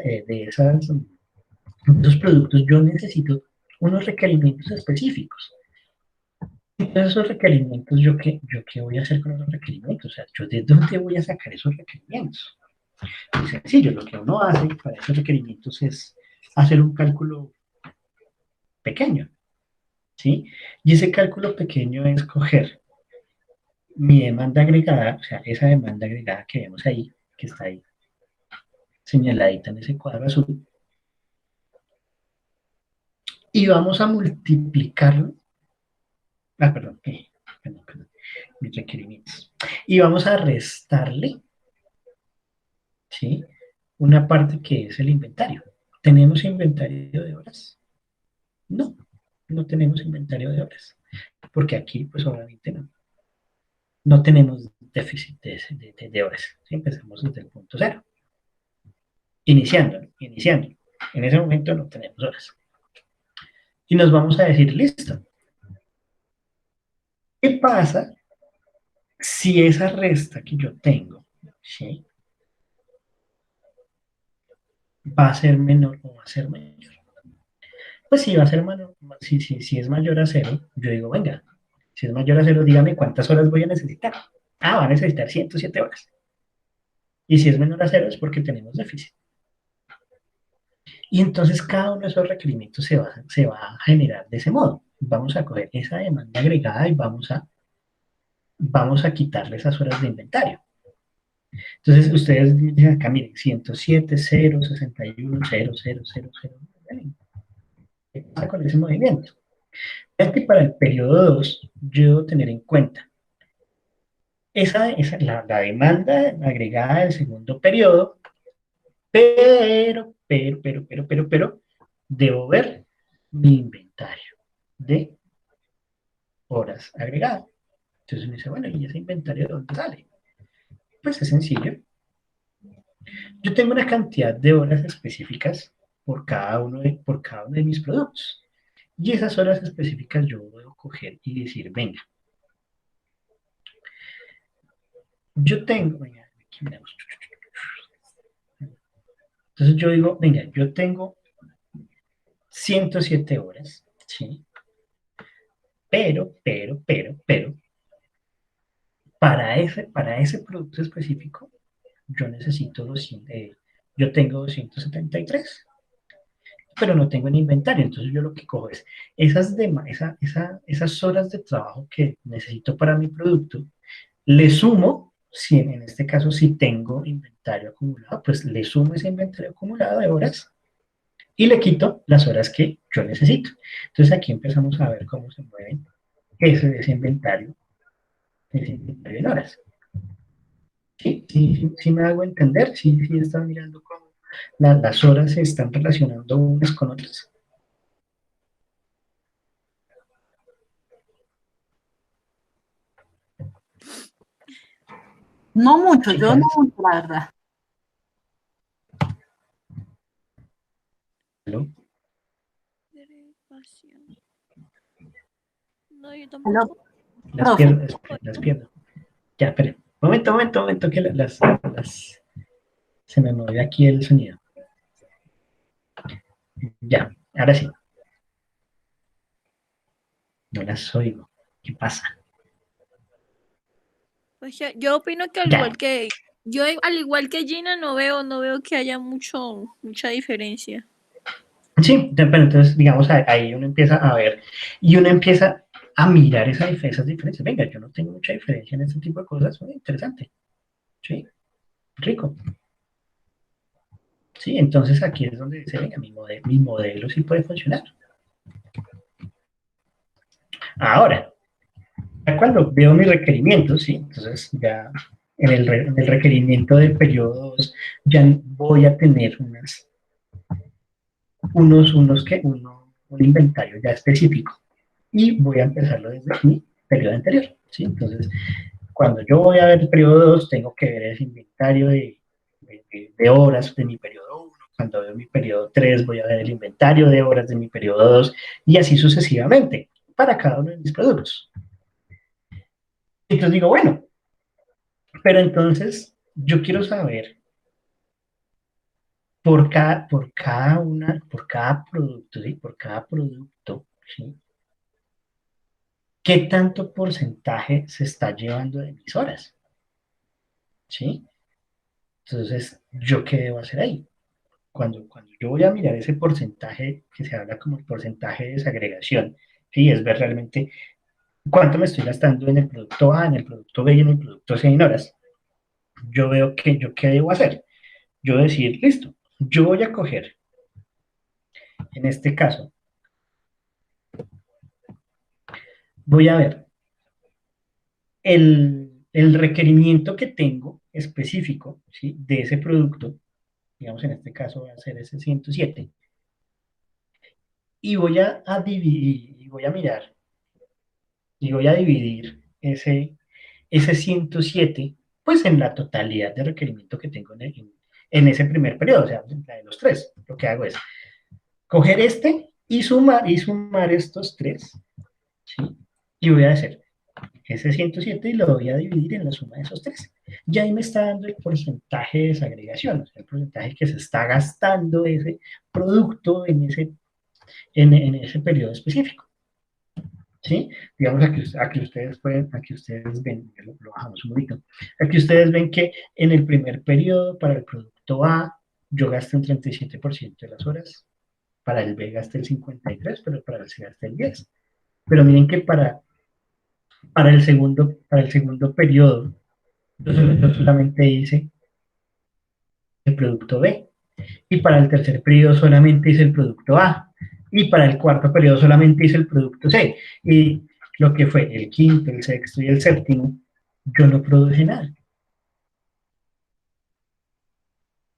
productos yo necesito unos requerimientos específicos. Entonces, esos requerimientos, ¿yo qué voy a hacer con esos requerimientos? O sea, ¿yo de dónde voy a sacar esos requerimientos? Es sencillo, lo que uno hace para esos requerimientos es hacer un cálculo pequeño, ¿sí? Y ese cálculo pequeño es coger mi demanda agregada, o sea, esa demanda agregada que vemos ahí, que está ahí señaladita en ese cuadro azul, y vamos a multiplicarlo, perdón, mis requerimientos, y vamos a restarle, ¿sí? Una parte que es el inventario. ¿Tenemos inventario de horas? No, no tenemos inventario de horas, porque aquí, pues obviamente no tenemos déficit de horas, ¿sí? Empezamos desde el punto cero, iniciando. En ese momento no tenemos horas. Y nos vamos a decir, listo, ¿qué pasa si esa resta que yo tengo, ¿sí? Va a ser menor o va a ser mayor? Pues si va a ser menor, si es mayor a cero, yo digo, venga, si es mayor a cero, dígame cuántas horas voy a necesitar. Va a necesitar 107 horas. Y si es menor a cero es porque tenemos déficit. Y entonces cada uno de esos requerimientos se va a generar de ese modo. Vamos a coger esa demanda agregada y vamos a quitarle esas horas de inventario. Entonces ustedes dicen acá, miren, 107, 0, 61, 0, 0, 0, 0. ¿Qué pasa con ese movimiento? Es que para el periodo 2 yo debo tener en cuenta la demanda agregada del segundo periodo, pero, debo ver mi inventario de horas agregadas. Entonces uno dice, bueno, ¿y ese inventario de dónde sale? Pues es sencillo. Yo tengo una cantidad de horas específicas por cada uno de mis productos. Y esas horas específicas yo puedo coger y decir, venga, yo tengo, venga, aquí miramos. Entonces yo digo, venga, yo tengo 107 horas, ¿sí? Pero, para ese producto específico, yo tengo 273, pero no tengo en inventario. Entonces yo lo que cojo es esas horas de trabajo que necesito para mi producto, le sumo, si en este caso si tengo inventario acumulado, pues le sumo ese inventario acumulado de horas y le quito las horas que yo necesito. Entonces aquí empezamos a ver cómo se mueven ese inventario en horas. Sí me hago entender, sí están mirando cómo las horas se están relacionando unas con otras. No mucho, yo no Chicas, mucho, la verdad. ¿aló? No, yo Hello, tampoco. Las profe. pierdo, las pierdo. Ya, espere. Momento, que se me movió aquí el sonido. Ya, ahora sí. No las oigo. ¿Qué pasa? Pues yo opino que al Ya, igual que Yo, al igual que Gina, no veo que haya mucha diferencia. Sí, pero entonces, digamos, ahí uno empieza a ver y uno empieza a mirar esas diferencias. Venga, yo no tengo mucha diferencia en este tipo de cosas, interesante, sí, rico. Sí, entonces aquí es donde dice, venga, mi modelo sí puede funcionar. Ahora, cuando veo mis requerimientos, sí, entonces ya en el requerimiento de periodo 2 ya voy a tener un inventario ya específico y voy a empezarlo desde mi periodo anterior, ¿sí? Entonces, cuando yo voy a ver el periodo 2, tengo que ver ese inventario de horas de mi periodo 1. Cuando veo mi periodo 3, voy a ver el inventario de horas de mi periodo 2 y así sucesivamente para cada uno de mis productos. Entonces digo, bueno, pero entonces yo quiero saber por cada producto, ¿sí? Por cada producto, ¿sí? ¿Qué tanto porcentaje se está llevando de mis horas? ¿Sí? Entonces, ¿yo qué debo hacer ahí? Cuando yo voy a mirar ese porcentaje que se habla como el porcentaje de desagregación, ¿sí? Es ver realmente cuánto me estoy gastando en el producto A, en el producto B y en el producto C en horas. Yo veo que yo qué debo hacer. Yo decir, listo, yo voy a coger, en este caso, voy a ver el requerimiento que tengo específico, ¿sí? De ese producto, digamos en este caso va a ser ese 107, y voy a dividir, y voy a mirar, y voy a dividir ese 107 pues en la totalidad de requerimiento que tengo en ese primer periodo, o sea, la de los tres. Lo que hago es coger este y sumar estos tres, ¿sí? Y voy a hacer ese 107 y lo voy a dividir en la suma de esos tres. Y ahí me está dando el porcentaje de desagregación, o sea, el porcentaje que se está gastando ese producto en ese periodo específico. ¿Sí? Digamos, aquí ustedes ven, lo bajamos un poquito, aquí ustedes ven que en el primer periodo para el producto A yo gasté un 37% de las horas, para el B gasté el 53%, pero para el C gasté el 10%. Pero miren que para el segundo periodo yo solamente hice el producto B, y para el tercer periodo solamente hice el producto A, y para el cuarto periodo solamente hice el producto C, y lo que fue el quinto, el sexto y el séptimo, yo no produje nada.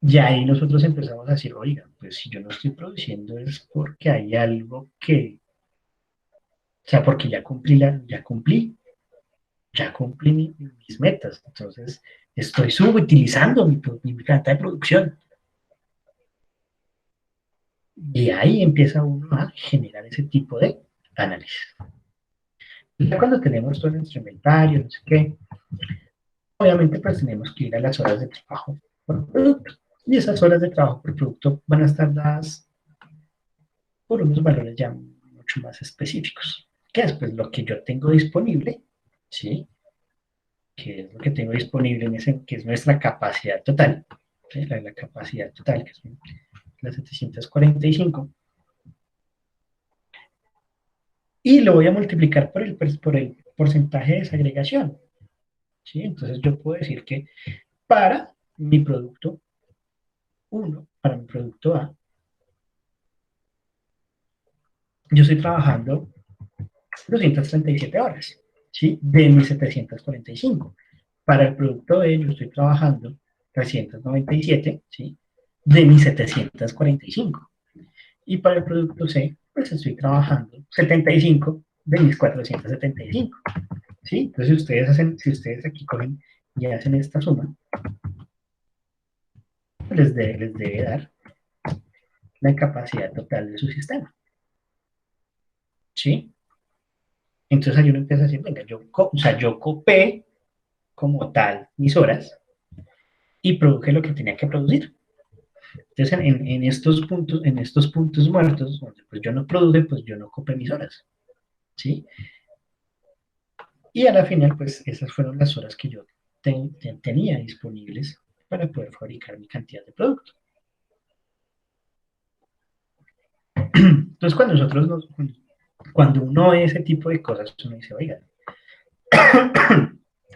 Y ahí nosotros empezamos a decir, oiga, pues si yo no estoy produciendo es porque hay algo o sea, porque ya cumplí mis metas, entonces estoy subutilizando mi planta de producción. Y ahí empieza uno a generar ese tipo de análisis. Ya cuando tenemos todo nuestro inventario, no sé qué, obviamente pues tenemos que ir a las horas de trabajo por producto. Y esas horas de trabajo por producto van a estar dadas por unos valores ya mucho más específicos, que es pues lo que yo tengo disponible, ¿sí? Que es lo que tengo disponible que es nuestra capacidad total, ¿sí? La capacidad total, que es la 745, y lo voy a multiplicar por el porcentaje de desagregación, ¿sí? Entonces yo puedo decir que para mi producto 1, para mi producto A, yo estoy trabajando 237 horas, ¿sí? De mis 745. Para el producto B, yo estoy trabajando 397, ¿sí? De mis 745. Y para el producto C, pues estoy trabajando 75 de mis 475. ¿Sí? Entonces, si ustedes aquí cogen y hacen esta suma, les debe dar la capacidad total de su sistema. ¿Sí? Entonces ahí uno empieza a decir, venga, yo copé como tal mis horas y produje lo que tenía que producir. Entonces en estos puntos muertos, donde pues yo no produje, pues yo no copé mis horas. ¿Sí? Y a la final, pues esas fueron las horas que yo tenía disponibles para poder fabricar mi cantidad de producto. Entonces, cuando uno ve ese tipo de cosas, uno dice, oiga,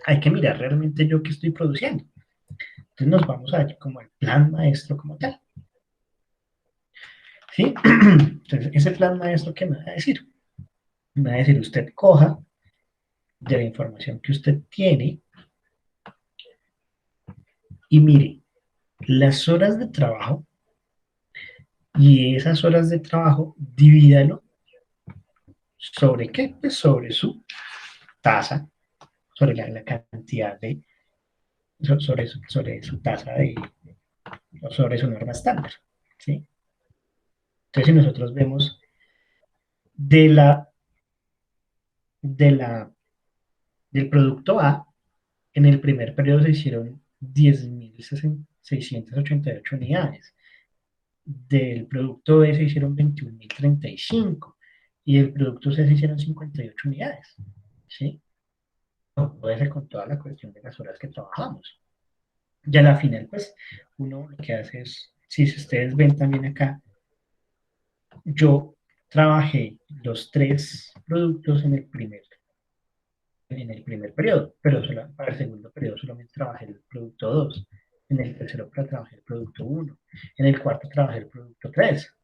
hay que mirar realmente yo qué estoy produciendo. Entonces nos vamos a ver como el plan maestro como tal. ¿Sí? Entonces, ese plan maestro, ¿qué me va a decir? Me va a decir, usted coja de la información que usted tiene y mire las horas de trabajo y esas horas de trabajo divídalo sobre qué, pues sobre su tasa, sobre la cantidad de, sobre su tasa de, o sobre su norma estándar, ¿sí? Entonces, si nosotros vemos de la, de la, del producto A, en el primer periodo se hicieron 10.688 unidades. Del producto B se hicieron 21.035 y del producto C se hicieron 58 unidades. ¿Sí? No puede ser con toda la cuestión de las horas que trabajamos. Y a la final, pues, uno lo que hace es, si ustedes ven también acá, yo trabajé los 3 productos en el primer periodo, pero para el segundo periodo solamente trabajé el producto 2, en el tercero trabajé el producto 1, en el cuarto trabajé el producto 3,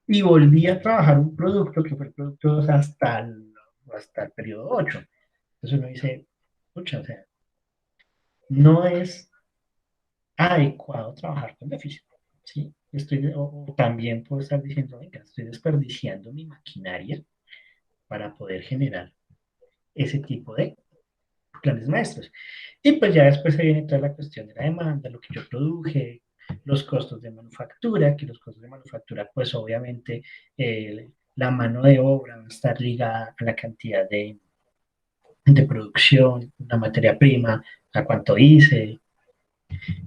y volví a trabajar un producto que fue el producto 2 hasta el periodo 8. Entonces uno dice, pucha, o sea, no es adecuado trabajar con déficit, ¿sí? O también puedo estar diciendo, venga, estoy desperdiciando mi maquinaria para poder generar ese tipo de planes maestros. Y pues ya después se viene toda la cuestión de la demanda, lo que yo produje, los costos de manufactura, que los costos de manufactura, pues obviamente la mano de obra va a estar ligada a la cantidad de producción, la materia prima, a cuánto hice,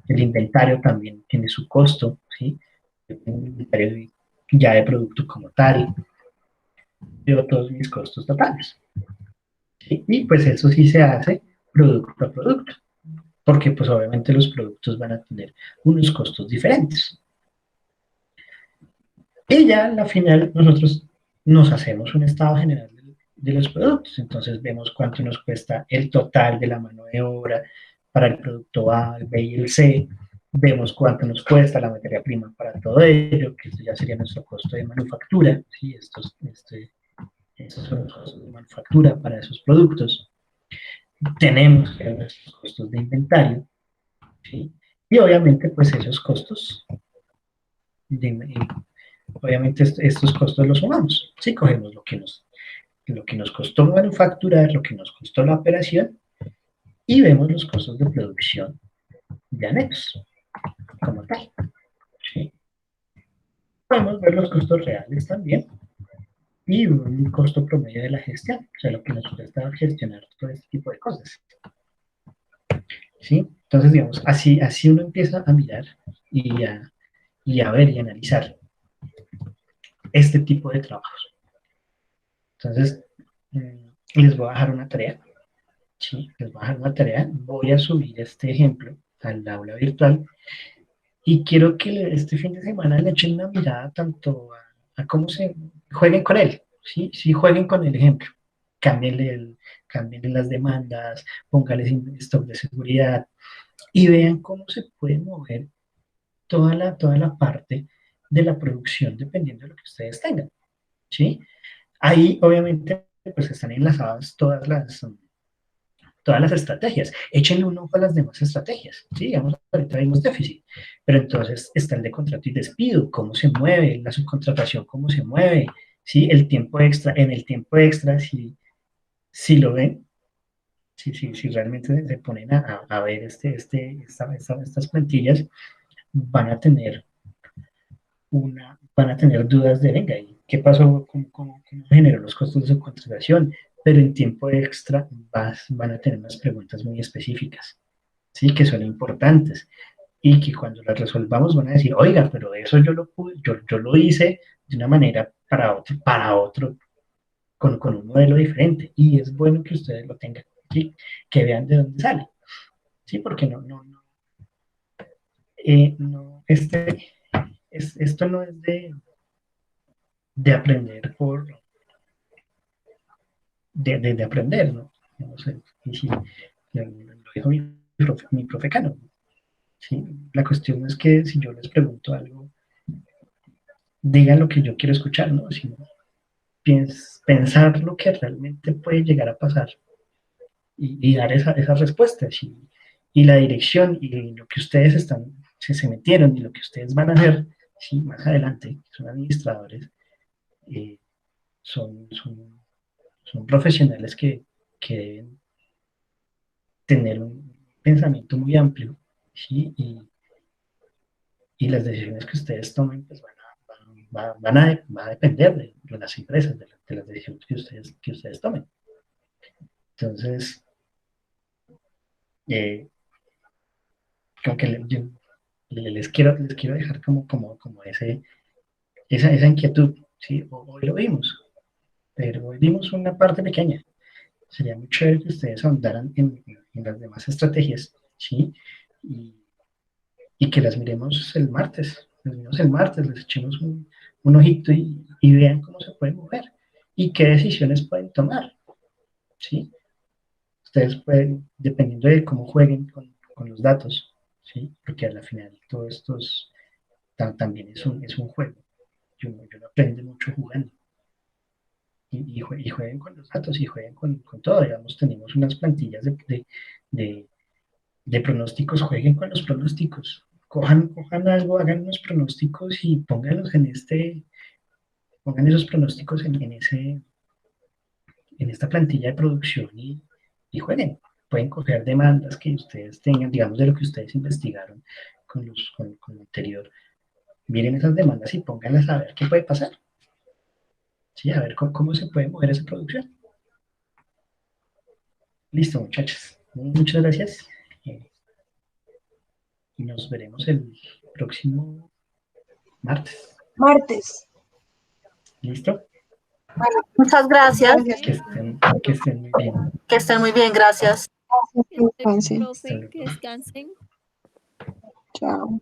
el inventario también tiene su costo, ¿sí? El inventario ya de producto como tal, veo todos mis costos totales. ¿Sí? Y pues eso sí se hace producto a producto, porque pues obviamente los productos van a tener unos costos diferentes. Y ya al final nosotros nos hacemos un estado general de los productos, entonces vemos cuánto nos cuesta el total de la mano de obra para el producto A, el B y el C, vemos cuánto nos cuesta la materia prima para todo ello, que esto ya sería nuestro costo de manufactura, ¿sí? Estos son los costos de manufactura para esos productos. Tenemos que ver nuestros costos de inventario, ¿sí? Y obviamente pues esos costos obviamente estos costos los sumamos, ¿sí? Cogemos lo que nos costó manufacturar, lo que nos costó la operación y vemos los costos de producción de anexos, como tal, ¿sí? Podemos ver los costos reales también y un costo promedio de la gestión, o sea, lo que nos cuesta gestionar todo este tipo de cosas, ¿sí? Entonces, digamos, así uno empieza a mirar y a ver y analizar este tipo de trabajos. Entonces, les voy a dejar una tarea. Sí, les voy a dejar una tarea. Voy a subir este ejemplo al aula virtual y quiero que este fin de semana le echen una mirada tanto a cómo se jueguen con él. ¿Sí? Sí, jueguen con el ejemplo. Cámbienle las demandas, póngales stock de seguridad y vean cómo se puede mover toda la parte de la producción dependiendo de lo que ustedes tengan. ¿Sí? Ahí, obviamente, pues están enlazadas todas las estrategias. Échenle un ojo a las demás estrategias. ¿Sí? Digamos, ahorita vimos déficit, pero entonces está el de contrato y despido, cómo se mueve, la subcontratación, cómo se mueve, ¿sí? El tiempo extra, en el tiempo extra, si lo ven, si realmente se ponen a ver estas plantillas, van a tener van a tener dudas de, venga, ¿y qué pasó? ¿Cómo generó los costos de subcontratación? Pero en tiempo extra van a tener unas preguntas muy específicas, ¿sí? Que son importantes y que cuando las resolvamos van a decir, oiga, pero eso yo lo hice de una manera para otro con un modelo diferente y es bueno que ustedes lo tengan, ¿sí? Que vean de dónde sale, Sí, porque no, esto no es de aprender de aprender, ¿no? No sé, y si, lo dijo mi profe Cano, ¿sí? La cuestión es que si yo les pregunto algo, digan lo que yo quiero escuchar, ¿no? Sino pensar lo que realmente puede llegar a pasar y dar esas respuestas y la dirección y lo que ustedes se metieron y lo que ustedes van a hacer, ¿sí? Más adelante, son administradores, eh, son, son, son profesionales que deben tener un pensamiento muy amplio, ¿sí? Y las decisiones que ustedes tomen pues van a depender de las empresas, de las decisiones que ustedes tomen. Entonces, como que yo les quiero dejar como esa inquietud, ¿sí? Hoy lo vimos, pero hoy vimos una parte pequeña. Sería muy chévere que ustedes ahondaran en las demás estrategias, ¿sí? Y que las miremos el martes. Las miremos el martes, les echemos un ojito y vean cómo se pueden mover y qué decisiones pueden tomar, ¿sí? Ustedes pueden, dependiendo de cómo jueguen con los datos, ¿sí? Porque al final todo esto también es un juego. Yo no aprende mucho jugando. Y jueguen con los datos y jueguen con todo. Digamos, tenemos unas plantillas de, de pronósticos, jueguen con los pronósticos. Cojan algo, hagan unos pronósticos y pónganlos pongan esos pronósticos en esta plantilla de producción y jueguen. Pueden coger demandas que ustedes tengan, digamos, de lo que ustedes investigaron con lo anterior. Miren esas demandas y pónganlas a ver qué puede pasar. Sí, a ver cómo se puede mover esa producción. Listo, muchachos. Muchas gracias. Y nos veremos el próximo martes. Martes. ¿Listo? Muchas gracias. Gracias. Que estén muy bien. Que estén muy bien, gracias. Gracias, profe. Profe, que descansen. Chao.